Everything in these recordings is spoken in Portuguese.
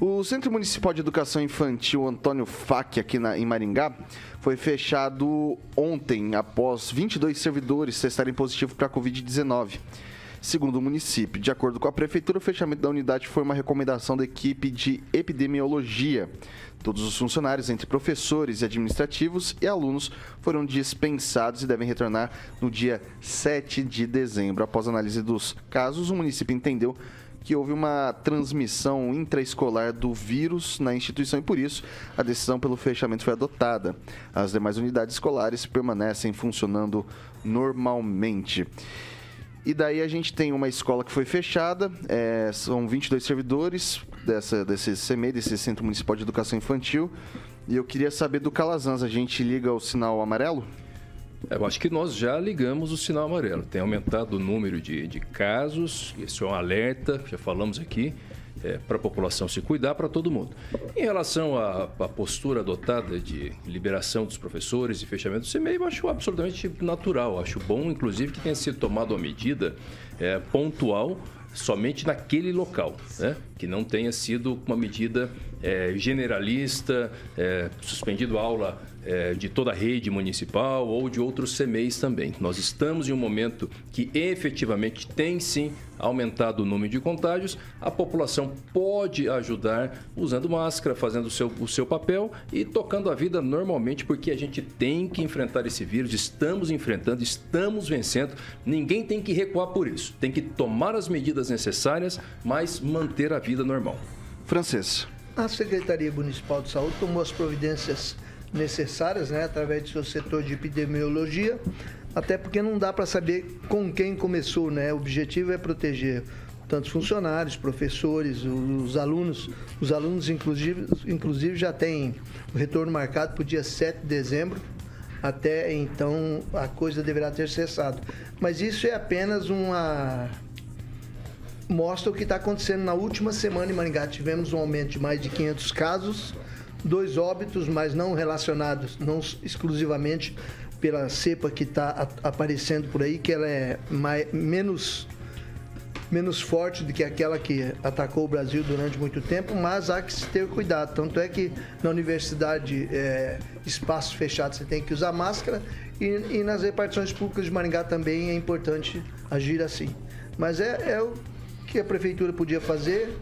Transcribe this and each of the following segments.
O Centro Municipal de Educação Infantil Antônio Fac, aqui em Maringá, foi fechado ontem, após 22 servidores testarem positivo para a Covid-19. Segundo o município, de acordo com a prefeitura, o fechamento da unidade foi uma recomendação da equipe de epidemiologia. Todos os funcionários, entre professores e administrativos e alunos, foram dispensados e devem retornar no dia 7 de dezembro. Após análise dos casos, o município entendeu que houve uma transmissão intraescolar do vírus na instituição e, por isso, a decisão pelo fechamento foi adotada. As demais unidades escolares permanecem funcionando normalmente. E daí a gente tem uma escola que foi fechada, são 22 servidores desse CME, desse Centro Municipal de Educação Infantil, e eu queria saber do Calazans, a gente liga o sinal amarelo? Eu acho que nós já ligamos o sinal amarelo. Tem aumentado o número de casos, esse é um alerta, já falamos aqui, para a população se cuidar, para todo mundo. Em relação à postura adotada de liberação dos professores e fechamento do CMEI, eu acho absolutamente natural. Acho bom, inclusive, que tenha sido tomada uma medida pontual somente naquele local, né? Que não tenha sido uma medida generalista, suspendido a aula de toda a rede municipal ou de outros CMEIs também. Nós estamos em um momento que efetivamente tem sim aumentado o número de contágios. A população pode ajudar usando máscara, fazendo o seu papel e tocando a vida normalmente, porque a gente tem que enfrentar esse vírus, estamos enfrentando, estamos vencendo. Ninguém tem que recuar por isso. Tem que tomar as medidas necessárias, mas manter a vida normal. Francês. A Secretaria Municipal de Saúde tomou as providências necessárias, né, através do seu setor de epidemiologia, até porque não dá para saber com quem começou, né? O objetivo é proteger tantos funcionários, professores, os alunos. Os alunos, inclusive já têm o retorno marcado para o dia 7 de dezembro. Até então, a coisa deverá ter cessado. Mas isso é apenas mostra o que está acontecendo na última semana em Maringá. Tivemos um aumento de mais de 500 casos, 2 óbitos, mas não relacionados, não exclusivamente pela cepa que está aparecendo por aí, que ela é menos forte do que aquela que atacou o Brasil durante muito tempo, mas há que se ter cuidado. Tanto é que na universidade, espaços fechados, você tem que usar máscara e nas repartições públicas de Maringá também é importante agir assim. Mas é o que a prefeitura podia fazer,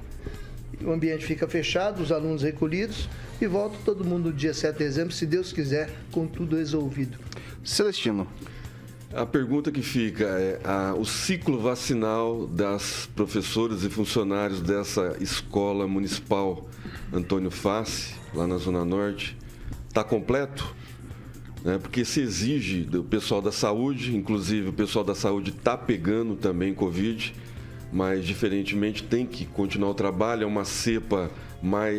o ambiente fica fechado, os alunos recolhidos e volta todo mundo no dia 7 de dezembro, se Deus quiser, com tudo resolvido. Celestino. A pergunta que fica é o ciclo vacinal das professoras e funcionários dessa escola municipal Antônio Fac, lá na Zona Norte, está completo? Porque se exige do pessoal da saúde, inclusive o pessoal da saúde está pegando também Covid, mas diferentemente tem que continuar o trabalho, é uma cepa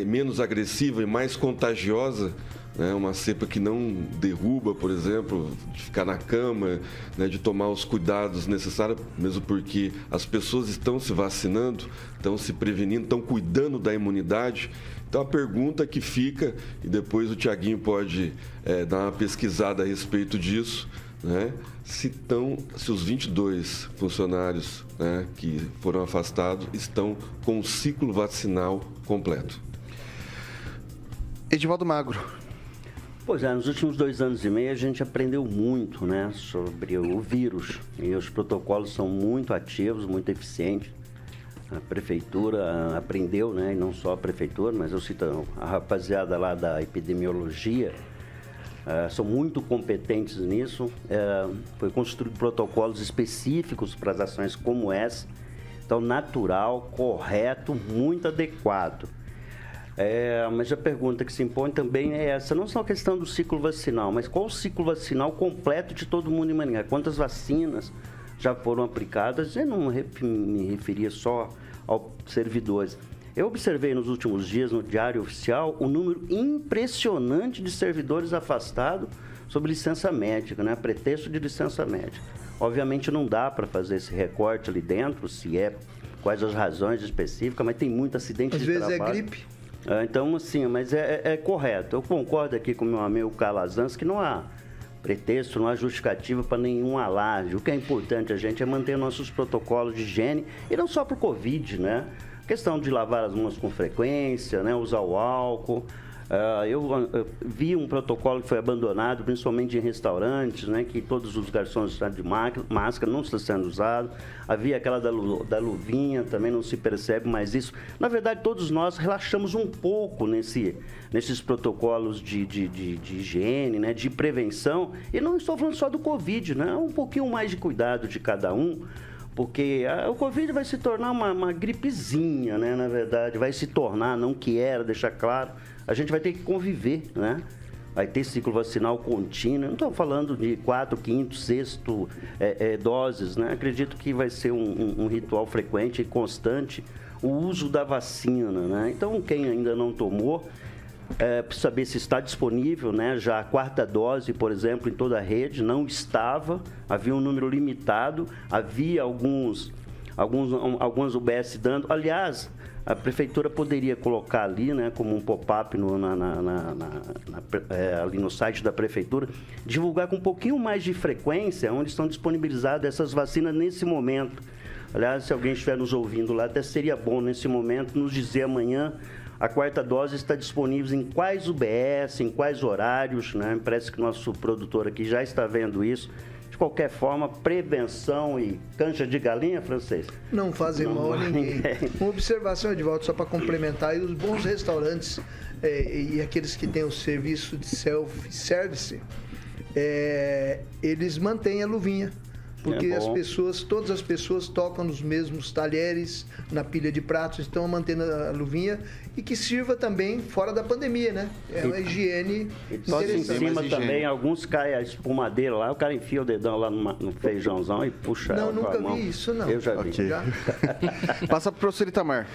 menos agressiva e mais contagiosa, né? Uma cepa que não derruba, por exemplo, de ficar na cama, né? De tomar os cuidados necessários, mesmo porque as pessoas estão se vacinando, estão se prevenindo, estão cuidando da imunidade. Então a pergunta que fica, e depois o Tiaguinho pode dar uma pesquisada a respeito disso, né? Se os 22 funcionários, né, que foram afastados estão com o ciclo vacinal completo. Edivaldo Magro. Pois é, nos últimos 2 anos e meio a gente aprendeu muito, né, sobre o vírus, e os protocolos são muito ativos, muito eficientes. A prefeitura aprendeu, né, e não só a prefeitura, mas eu cito a rapaziada lá da epidemiologia, são muito competentes nisso. Foi construído protocolos específicos para as ações como essa. Então, natural, correto, muito adequado. Mas a pergunta que se impõe também é essa, não só a questão do ciclo vacinal, mas qual o ciclo vacinal completo de todo mundo em Maringá? Quantas vacinas já foram aplicadas? Eu não me referia só aos servidores. Eu observei nos últimos dias, no Diário Oficial, um número impressionante de servidores afastados sob licença médica, né? Pretexto de licença médica. Obviamente não dá para fazer esse recorte ali dentro, quais as razões específicas, mas tem muito acidente de trabalho. Às vezes é gripe. Então, assim, mas é correto. Eu concordo aqui com o meu amigo Calazans que não há pretexto, não há justificativa para nenhum alarde. O que é importante a gente é manter nossos protocolos de higiene, e não só para o Covid, né? questão de lavar as mãos com frequência, né? Usar o álcool. Eu vi um protocolo que foi abandonado, principalmente em restaurantes, né, que todos os garçons estão de máscara, não está sendo usado. Havia aquela da luvinha, também não se percebe mais isso. Na verdade, todos nós relaxamos um pouco nesses protocolos de higiene, né, de prevenção. E não estou falando só do Covid, né, um pouquinho mais de cuidado de cada um. Porque o Covid vai se tornar uma gripezinha, né? Na verdade, vai se tornar, não que era, deixar claro, a gente vai ter que conviver, né? Vai ter ciclo vacinal contínuo, não estou falando de 4, 5, 6 doses, né? Acredito que vai ser um ritual frequente e constante o uso da vacina, né? Então, quem ainda não tomou, precisa saber se está disponível, né? Já a 4ª dose, por exemplo, em toda a rede, não estava, havia um número limitado, havia algumas UBS dando. Aliás, a prefeitura poderia colocar ali, né, como um pop-up ali no site da prefeitura, divulgar com um pouquinho mais de frequência onde estão disponibilizadas essas vacinas nesse momento. Aliás, se alguém estiver nos ouvindo lá, até seria bom nesse momento nos dizer amanhã a 4ª dose está disponível em quais UBS, em quais horários, né? Parece que o nosso produtor aqui já está vendo isso. De qualquer forma, prevenção e cancha de galinha, Francês? Não fazem mal a ninguém. Uma observação, Edivaldo, só para complementar, e os bons restaurantes e aqueles que têm o serviço de self-service, eles mantêm a luvinha. Porque todas as pessoas tocam nos mesmos talheres, na pilha de pratos, estão mantendo a luvinha e que sirva também fora da pandemia, né? É uma higiene interessante. Em cima também, alguns caem a espumadeira lá, o cara enfia o dedão lá no feijãozão e puxa. Não, nunca vi isso, não. Eu já vi. Okay. Já? Passa para o professor Itamar.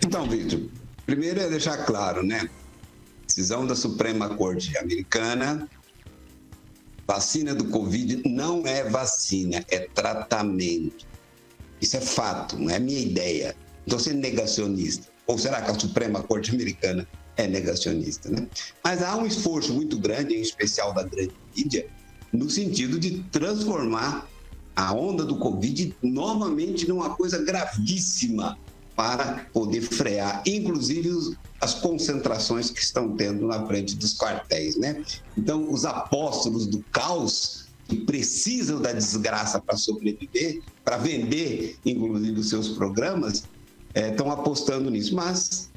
Então, Victor, primeiro é deixar claro, né? Decisão da Suprema Corte Americana. Vacina do Covid não é vacina, é tratamento. Isso é fato, não é minha ideia. Estou sendo negacionista. Ou será que a Suprema Corte Americana é negacionista, né? Mas há um esforço muito grande, em especial da grande mídia, no sentido de transformar a onda do Covid novamente numa coisa gravíssima para poder frear, inclusive as concentrações que estão tendo na frente dos quartéis, né? Então, os apóstolos do caos, que precisam da desgraça para sobreviver, para vender, inclusive, os seus programas, estão apostando nisso. Mas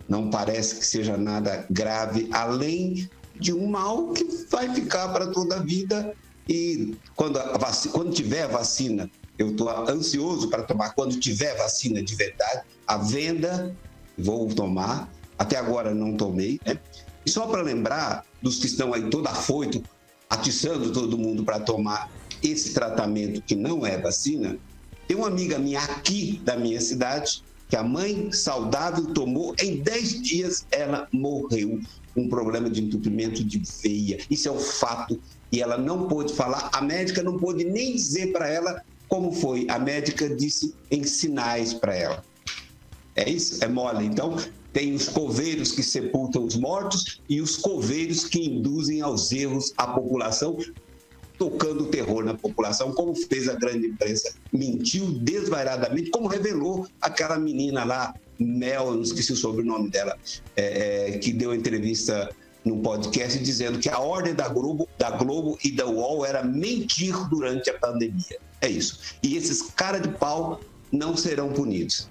não parece que seja nada grave, além de um mal que vai ficar para toda a vida. E quando tiver vacina, eu estou ansioso para tomar, quando tiver vacina de verdade, a venda, vou tomar, até agora não tomei, né? E só para lembrar dos que estão aí todo afoito, atiçando todo mundo para tomar esse tratamento que não é vacina, tem uma amiga minha aqui da minha cidade, que a mãe saudável tomou, em 10 dias ela morreu com um problema de entupimento de veia. Isso é um fato, e ela não pôde falar, a médica não pôde nem dizer para ela como foi. A médica disse em sinais para ela. É isso? É mole. Então, tem os coveiros que sepultam os mortos e os coveiros que induzem aos erros a população, tocando terror na população, como fez a grande imprensa. Mentiu desvairadamente, como revelou aquela menina lá, Mel, não esqueci o sobrenome dela, que deu entrevista num podcast dizendo que a ordem da Globo e da UOL era mentir durante a pandemia. É isso. E esses cara de pau não serão punidos.